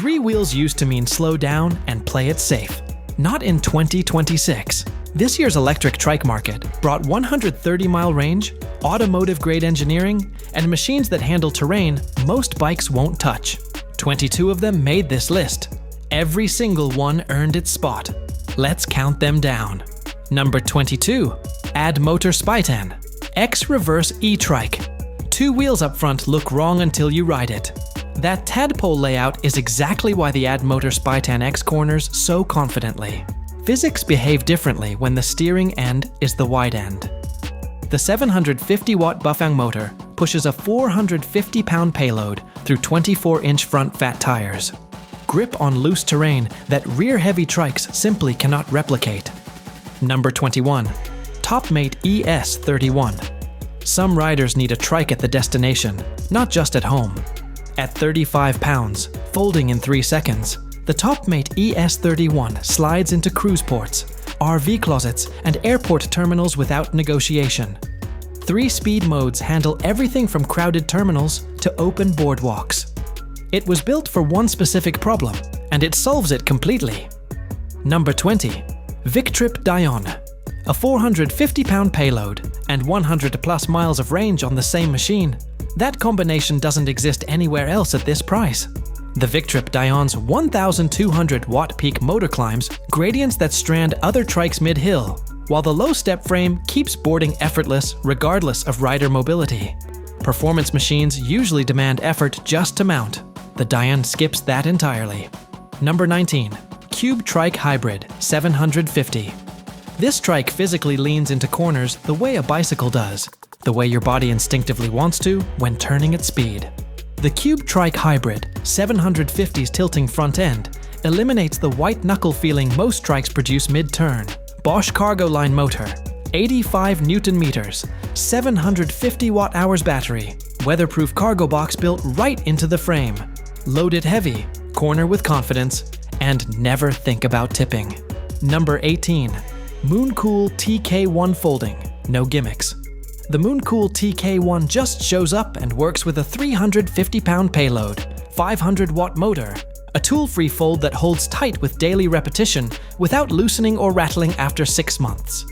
3 wheels used to mean slow down and play it safe. Not in 2026. This year's electric trike market brought 130-mile range, automotive-grade engineering, and machines that handle terrain most bikes won't touch. 22 of them made this list. Every single one earned its spot. Let's count them down. Number 22. Addmotor Spytan. X-Reverse E-Trike. 2 wheels up front look wrong until you ride it. That tadpole layout is exactly why the Addmotor Spytan X corners so confidently. Physics behave differently when the steering end is the wide end. The 750-watt Bafang motor pushes a 450-pound payload through 24-inch front fat tires. Grip on loose terrain that rear-heavy trikes simply cannot replicate. Number 21. Topmate ES31. Some riders need a trike at the destination, not just at home. At 35 pounds, folding in 3 seconds, the Topmate ES31 slides into cruise ports, RV closets, and airport terminals without negotiation. 3 speed modes handle everything from crowded terminals to open boardwalks. It was built for one specific problem, and it solves it completely. Number 20. Victrip Dione. A 450-pound payload and 100+ miles of range on the same machine. That combination doesn't exist anywhere else at this price. The Victrip Dione's 1,200-watt peak motor climbs gradients that strand other trikes mid-hill, while the low-step frame keeps boarding effortless regardless of rider mobility. Performance machines usually demand effort just to mount. The Dione skips that entirely. Number 19. Cube Trike Hybrid 750. This trike physically leans into corners the way a bicycle does, the way your body instinctively wants to when turning at speed. The Cube Trike Hybrid 750's tilting front end eliminates the white-knuckle feeling most trikes produce mid-turn. Bosch Cargo Line motor, 85 Newton meters, 750 watt-hours battery, weatherproof cargo box built right into the frame. Load it heavy, corner with confidence, and never think about tipping. Number 18. Mooncool TK1 Folding, no gimmicks. The Mooncool TK1 just shows up and works with a 350-pound payload, 500-watt motor, a tool-free fold that holds tight with daily repetition without loosening or rattling after 6 months.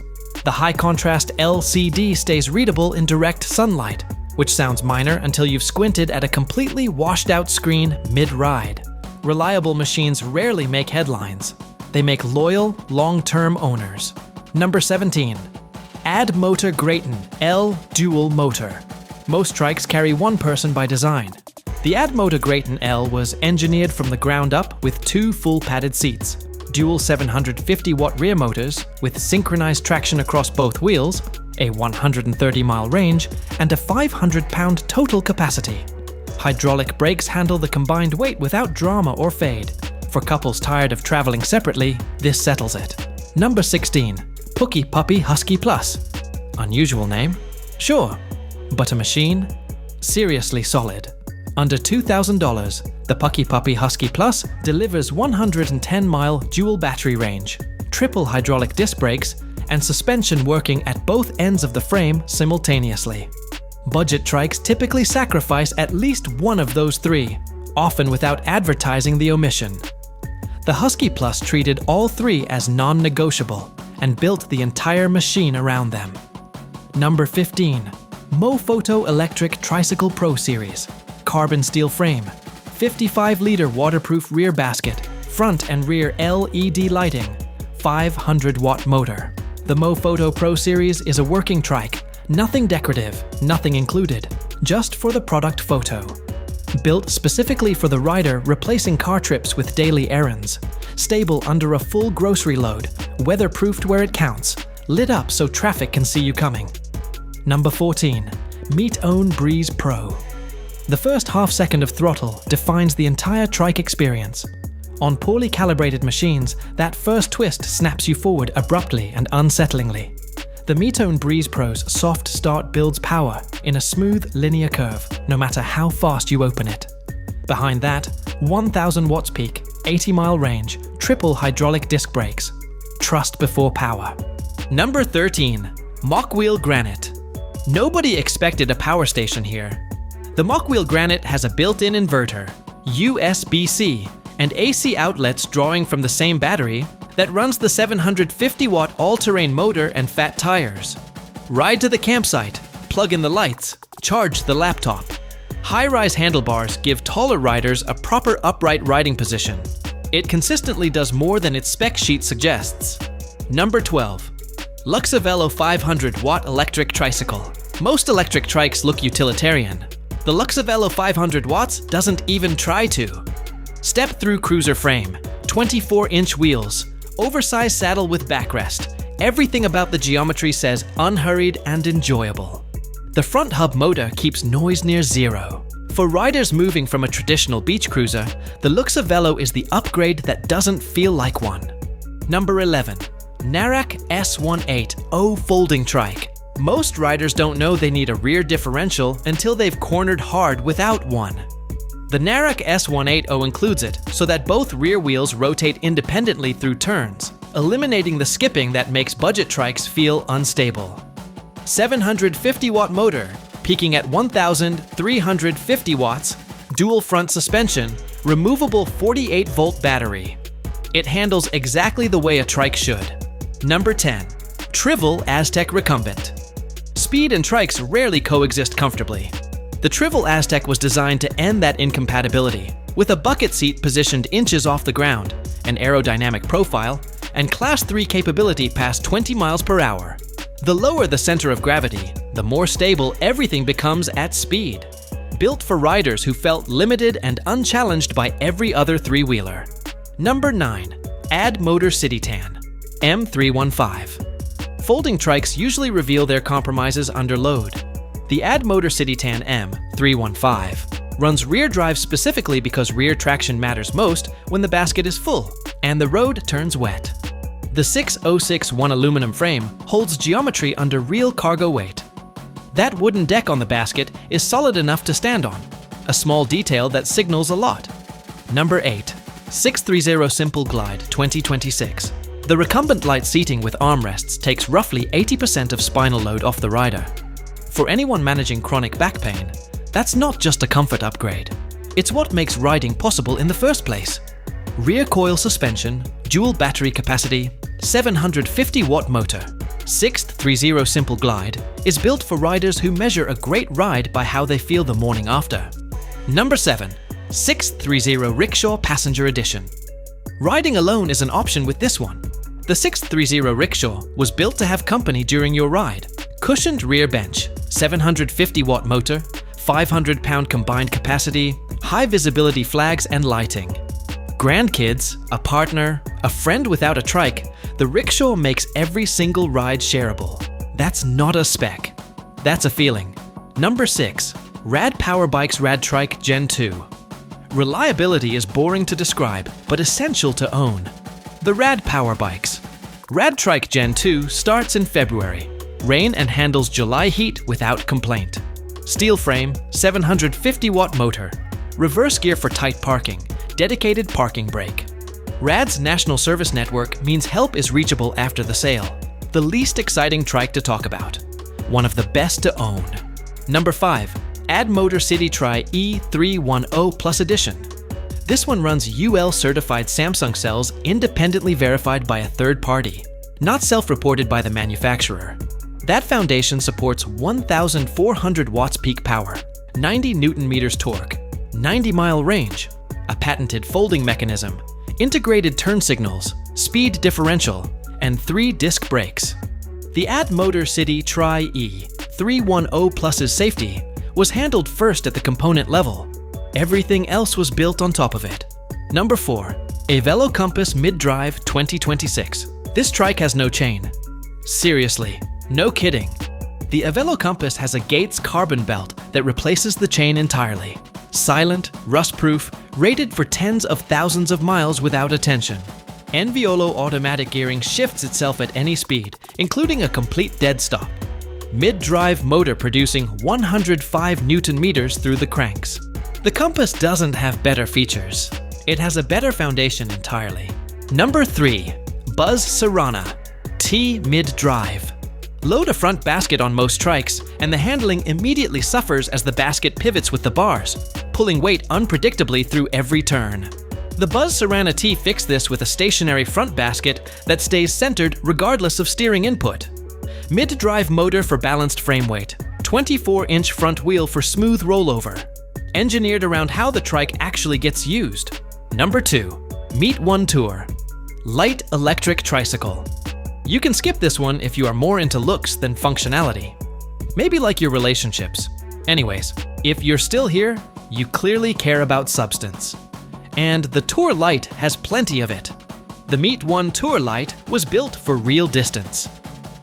The high-contrast LCD stays readable in direct sunlight, which sounds minor until you've squinted at a completely washed-out screen mid-ride. Reliable machines rarely make headlines. They make loyal, long-term owners. Number 17. Addmotor Greattan L Dual Motor. Most trikes carry one person by design. The Addmotor Greattan L was engineered from the ground up with 2 full padded seats, dual 750-watt rear motors with synchronized traction across both wheels, a 130-mile range, and a 500-pound total capacity. Hydraulic brakes handle the combined weight without drama or fade. For couples tired of traveling separately, this settles it. Number 16. Puckipuppy Husky Plus. Unusual name? Sure. But a machine? Seriously solid. Under $2,000, the Puckipuppy Husky Plus delivers 110-mile dual battery range, triple hydraulic disc brakes, and suspension working at both ends of the frame simultaneously. Budget trikes typically sacrifice at least one of those 3, often without advertising the omission. The Husky Plus treated all 3 as non-negotiable and built the entire machine around them. Number 15. MOPHOTO Electric Tricycle Pro Series. Carbon steel frame, 55-liter waterproof rear basket, front and rear LED lighting, 500-watt motor. The MOPHOTO Pro Series is a working trike, nothing decorative, nothing included, just for the product photo. Built specifically for the rider replacing car trips with daily errands. Stable under a full grocery load, weatherproofed where it counts, lit up so traffic can see you coming. Number 14. Meetone Breeze Pro. The first half-second of throttle defines the entire trike experience. On poorly calibrated machines, that first twist snaps you forward abruptly and unsettlingly. The Meetone Breeze Pro's soft start builds power in a smooth, linear curve, no matter how fast you open it. Behind that, 1,000 watts peak, 80-mile range, triple hydraulic disc brakes. Trust before power. Number 13. Mokwheel Granite. Nobody expected a power station here. The Mokwheel Granite has a built-in inverter, USB-C, and AC outlets drawing from the same battery that runs the 750-watt all-terrain motor and fat tires. Ride to the campsite, plug in the lights, charge the laptop. High-rise handlebars give taller riders a proper upright riding position. It consistently does more than its spec sheet suggests. Number 12. Luxevelo 500-watt electric tricycle. Most electric trikes look utilitarian. The Luxevelo 500 watts doesn't even try to. Step-through cruiser frame, 24-inch wheels, oversized saddle with backrest. Everything about the geometry says unhurried and enjoyable. The front hub motor keeps noise near zero. For riders moving from a traditional beach cruiser, the Luxevelo is the upgrade that doesn't feel like one. Number 11. Narrak S18O folding trike. Most riders don't know they need a rear differential until they've cornered hard without one. The Narrak S18O includes it so that both rear wheels rotate independently through turns, eliminating the skipping that makes budget trikes feel unstable. 750-watt motor, peaking at 1,350 watts, dual front suspension, removable 48-volt battery. It handles exactly the way a trike should. Number 10. Trivel Aztec Recumbent. Speed and trikes rarely coexist comfortably. The Trivel Aztec was designed to end that incompatibility, with a bucket seat positioned inches off the ground, an aerodynamic profile, and Class 3 capability past 20 miles per hour. The lower the center of gravity, the more stable everything becomes at speed. Built for riders who felt limited and unchallenged by every other three-wheeler. Number 9. Addmotor Citytan M315. Folding trikes usually reveal their compromises under load. The Addmotor Citytan M315 runs rear drive specifically because rear traction matters most when the basket is full and the road turns wet. The 6061 aluminum frame holds geometry under real cargo weight. That wooden deck on the basket is solid enough to stand on, a small detail that signals a lot. Number 8. Sixthreezero Simple Glide 2026. The recumbent light seating with armrests takes roughly 80% of spinal load off the rider. For anyone managing chronic back pain, that's not just a comfort upgrade. It's what makes riding possible in the first place. Rear coil suspension, dual battery capacity, 750-watt motor. Sixthreezero Simple Glide is built for riders who measure a great ride by how they feel the morning after. Number 7. Sixthreezero Rickshaw Passenger Edition. Riding alone is an option with this one. The Sixthreezero Rickshaw was built to have company during your ride. Cushioned rear bench, 750-watt motor, 500-pound combined capacity, high visibility flags and lighting. Grandkids, a partner, a friend without a trike, the rickshaw makes every single ride shareable. That's not a spec. That's a feeling. Number 6. Rad Power Bikes RadTrike Gen 2. Reliability is boring to describe, but essential to own. The Rad Power Bikes. RadTrike Gen 2 starts in February. Rain and handles July heat without complaint. Steel frame, 750-watt motor. Reverse gear for tight parking. Dedicated parking brake. Rad's national service network means help is reachable after the sale. The least exciting trike to talk about. One of the best to own. Number 5. Addmotor Citytri E310 Plus Edition. This one runs UL-certified Samsung cells independently verified by a third party, not self-reported by the manufacturer. That foundation supports 1,400 watts peak power, 90 Newton-meters torque, 90-mile range, a patented folding mechanism, integrated turn signals, speed differential, and 3 disc brakes. The Addmotor Citytri E310 Plus's safety was handled first at the component level. Everything else was built on top of it. Number 4. Evelo Compass Mid-Drive 2026. This trike has no chain. Seriously, no kidding. The Evelo Compass has a Gates carbon belt that replaces the chain entirely. Silent, rust-proof, rated for tens of thousands of miles without attention. Evelo automatic gearing shifts itself at any speed, including a complete dead stop. Mid-drive motor producing 105 Newton-meters through the cranks. The Compass doesn't have better features. It has a better foundation entirely. Number 3. Buzz Cerana T Mid-Drive. Load a front basket on most trikes, and the handling immediately suffers as the basket pivots with the bars, pulling weight unpredictably through every turn. The Buzz Cerana T fixed this with a stationary front basket that stays centered regardless of steering input. Mid-drive motor for balanced frame weight. 24-inch front wheel for smooth rollover. Engineered around how the trike actually gets used. Number 2. Meetone Tour. LITE electric tricycle. You can skip this one if you are more into looks than functionality. Maybe like your relationships. Anyways, if you're still here, you clearly care about substance. And the Tour LITE has plenty of it. The Meetone Tour LITE was built for real distance.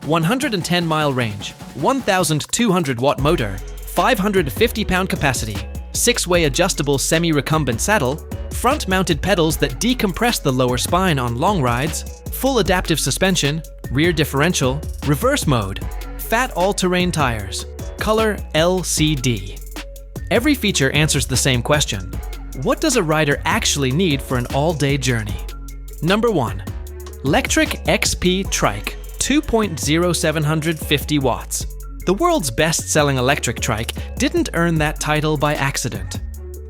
110-mile range, 1,200-watt motor, 550-pound capacity, 6-way adjustable semi-recumbent saddle, front-mounted pedals that decompress the lower spine on long rides, full adaptive suspension, rear differential, reverse mode, fat all-terrain tires, color LCD. Every feature answers the same question. What does a rider actually need for an all-day journey? Number 1. Lectric XP Trike, 2.0750 watts. The world's best-selling electric trike didn't earn that title by accident.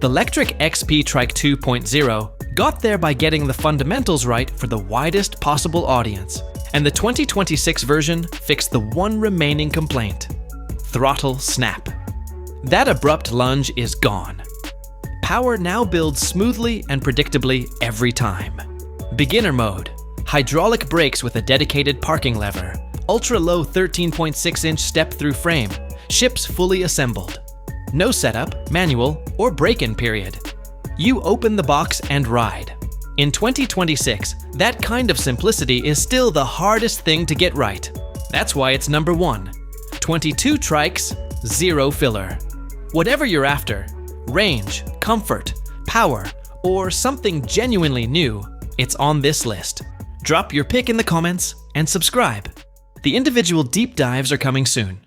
The Lectric XP Trike 2.0 got there by getting the fundamentals right for the widest possible audience, and the 2026 version fixed the one remaining complaint: throttle snap. That abrupt lunge is gone. Power now builds smoothly and predictably every time. Beginner mode. Hydraulic brakes with a dedicated parking lever. Ultra-low 13.6-inch step-through frame. Ships fully assembled. No setup, manual, or break-in period. You open the box and ride. In 2026, that kind of simplicity is still the hardest thing to get right. That's why it's number 1. 22 Trikes, 0 filler. Whatever you're after, range, comfort, power, or something genuinely new, it's on this list. Drop your pick in the comments and subscribe. The individual deep dives are coming soon.